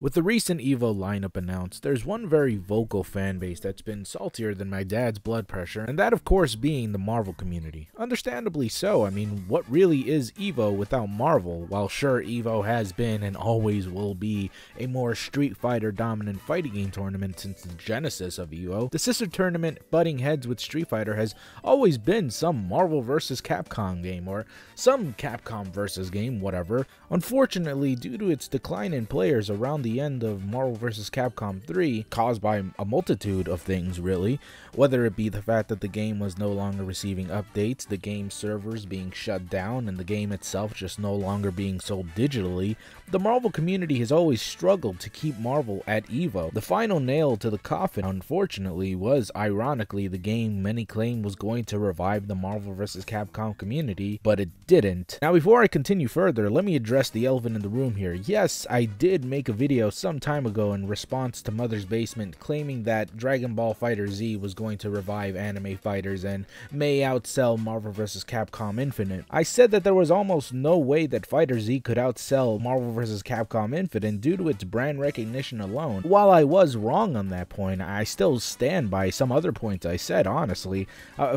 With the recent EVO lineup announced, there's one very vocal fan base that's been saltier than my dad's blood pressure, and that of course being the Marvel community. Understandably so. I mean, what really is EVO without Marvel? While sure, EVO has been and always will be a more Street Fighter dominant fighting game tournament since the genesis of EVO, the sister tournament butting heads with Street Fighter has always been some Marvel vs. Capcom game, or some Capcom vs. game, whatever. Unfortunately, due to its decline in players around the end of Marvel vs. Capcom 3, caused by a multitude of things really, whether it be the fact that the game was no longer receiving updates, the game servers being shut down, and the game itself just no longer being sold digitally, the Marvel community has always struggled to keep Marvel at EVO. The final nail to the coffin, unfortunately, was ironically the game many claim was going to revive the Marvel vs. Capcom community, but it didn't. Now before I continue further, let me address the elephant in the room here. Yes, I did make a video some time ago in response to Mother's Basement claiming that Dragon Ball FighterZ was going to revive anime fighters and may outsell Marvel vs. Capcom Infinite. I said that there was almost no way that FighterZ could outsell Marvel vs. Capcom Infinite due to its brand recognition alone. While I was wrong on that point, I still stand by some other points I said, honestly.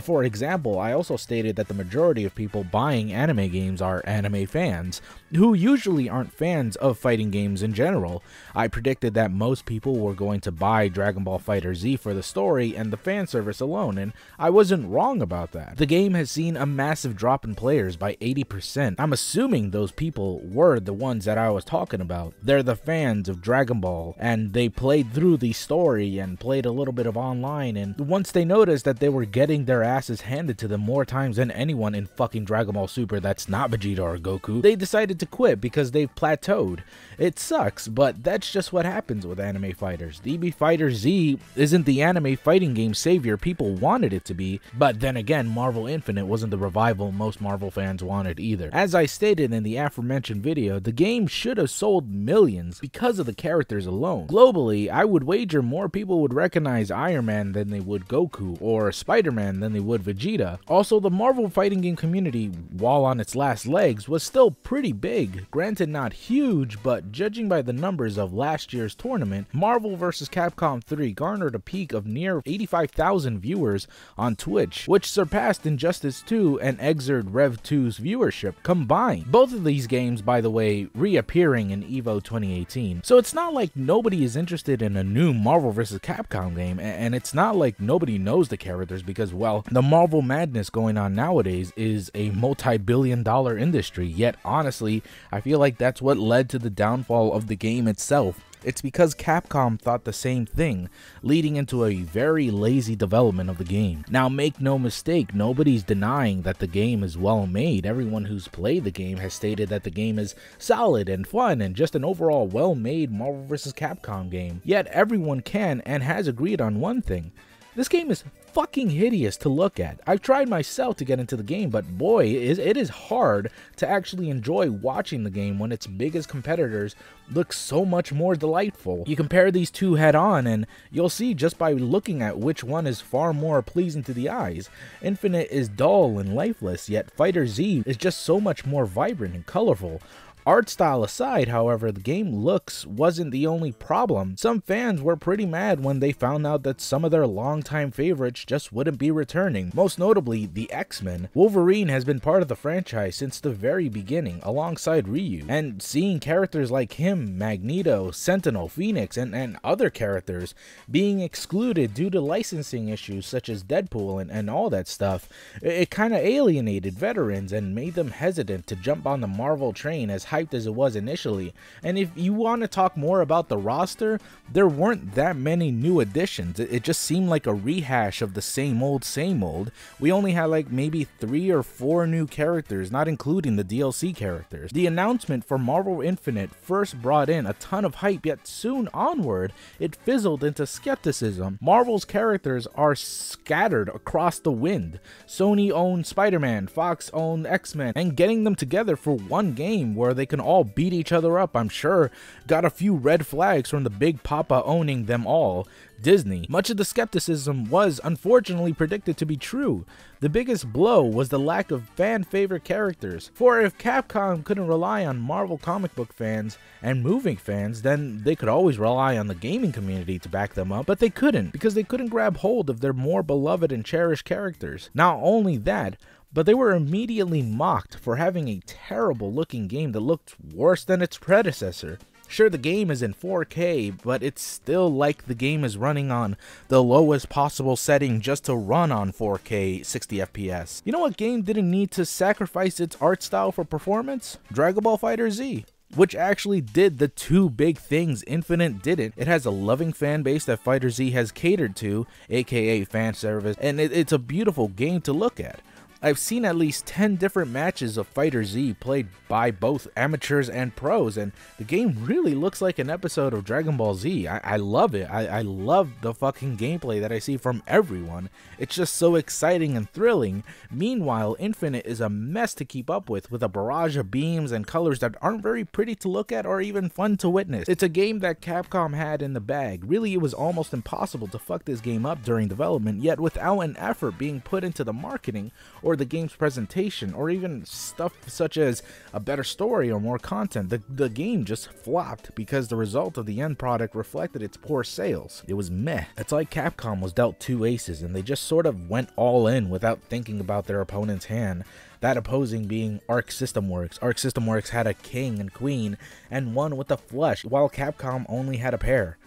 For example, I also stated that the majority of people buying anime games are anime fans, who usually aren't fans of fighting games in general. I predicted that most people were going to buy Dragon Ball FighterZ for the story and the fan service alone, and I wasn't wrong about that. The game has seen a massive drop in players by 80%. I'm assuming those people were the ones that I was talking about. They're the fans of Dragon Ball, and they played through the story and played a little bit of online, and once they noticed that they were getting their asses handed to them more times than anyone in fucking Dragon Ball Super that's not Vegeta or Goku, they decided to quit because they've plateaued. It sucks, but that's just what happens with anime fighters. DB Fighter Z isn't the anime fighting game savior people wanted it to be, but then again, Marvel Infinite wasn't the revival most Marvel fans wanted either. As I stated in the aforementioned video, the game should have sold millions because of the characters alone. Globally, I would wager more people would recognize Iron Man than they would Goku, or Spider-Man than they would Vegeta. Also, the Marvel fighting game community, while on its last legs, was still pretty big. Granted, not huge, but judging by the numbers of last year's tournament, Marvel vs. Capcom 3 garnered a peak of near 85,000 viewers on Twitch, which surpassed Injustice 2 and Exerd Rev 2's viewership combined. Both of these games, by the way, reappearing in EVO 2018. So it's not like nobody is interested in a new Marvel vs. Capcom game, and it's not like nobody knows the characters because, well, the Marvel madness going on nowadays is a multi-billion-dollar industry, yet honestly, I feel like that's what led to the downfall of the game itself. It's because Capcom thought the same thing, leading into a very lazy development of the game. Now make no mistake, nobody's denying that the game is well made. Everyone who's played the game has stated that the game is solid and fun and just an overall well made Marvel vs. Capcom game. Yet everyone can and has agreed on one thing. This game is fucking hideous to look at. I've tried myself to get into the game, but boy, it is hard to actually enjoy watching the game when its biggest competitors look so much more delightful. You compare these two head on and you'll see just by looking at which one is far more pleasing to the eyes. Infinite is dull and lifeless, yet Fighter Z is just so much more vibrant and colorful. Art style aside, however, the game looks wasn't the only problem. Some fans were pretty mad when they found out that some of their longtime favorites just wouldn't be returning, most notably the X-Men. Wolverine has been part of the franchise since the very beginning, alongside Ryu, and seeing characters like him, Magneto, Sentinel, Phoenix, and other characters being excluded due to licensing issues such as Deadpool and all that stuff, it kind of alienated veterans and made them hesitant to jump on the Marvel train as hyped as it was initially. And if you want to talk more about the roster, there weren't that many new additions. It just seemed like a rehash of the same old. We only had like maybe 3 or 4 new characters, not including the DLC characters. The announcement for Marvel Infinite first brought in a ton of hype, yet soon onward it fizzled into skepticism. Marvel's characters are scattered across the wind. Sony owned Spider-Man, Fox owned X-Men, and getting them together for one game where they can all beat each other up, I'm sure got a few red flags from the big papa owning them all, Disney. Much of the skepticism was unfortunately predicted to be true. The biggest blow was the lack of fan-favorite characters. For if Capcom couldn't rely on Marvel comic book fans and movie fans, then they could always rely on the gaming community to back them up, but they couldn't, because they couldn't grab hold of their more beloved and cherished characters. Not only that, but they were immediately mocked for having a terrible looking game that looked worse than its predecessor. Sure, the game is in 4K, but it's still like the game is running on the lowest possible setting just to run on 4K 60 FPS. You know what game didn't need to sacrifice its art style for performance? Dragon Ball FighterZ, which actually did the two big things Infinite didn't. It has a loving fan base that FighterZ has catered to, aka fan service, and it's a beautiful game to look at. I've seen at least 10 different matches of FighterZ played by both amateurs and pros, and the game really looks like an episode of Dragon Ball Z. I love it. I love the fucking gameplay that I see from everyone. It's just so exciting and thrilling. Meanwhile, Infinite is a mess to keep up with a barrage of beams and colors that aren't very pretty to look at or even fun to witness. It's a game that Capcom had in the bag. Really, it was almost impossible to fuck this game up during development, yet without an effort being put into the marketing or the game's presentation, or even stuff such as a better story or more content, the game just flopped because the result of the end product reflected its poor sales. It was meh. It's like Capcom was dealt two aces and they just sort of went all in without thinking about their opponent's hand. That opposing being Arc System Works. Arc System Works had a king and queen and one with a flush, while Capcom only had a pair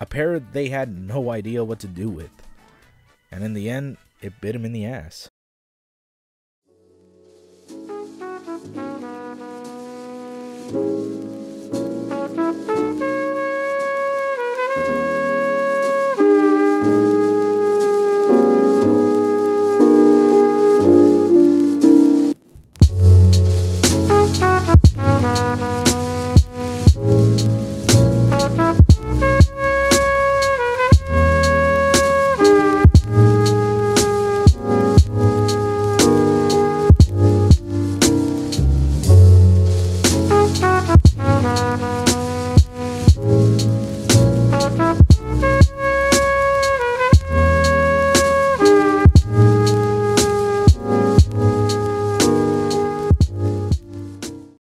they had no idea what to do with. And in the end, it bit him in the ass. Thank you.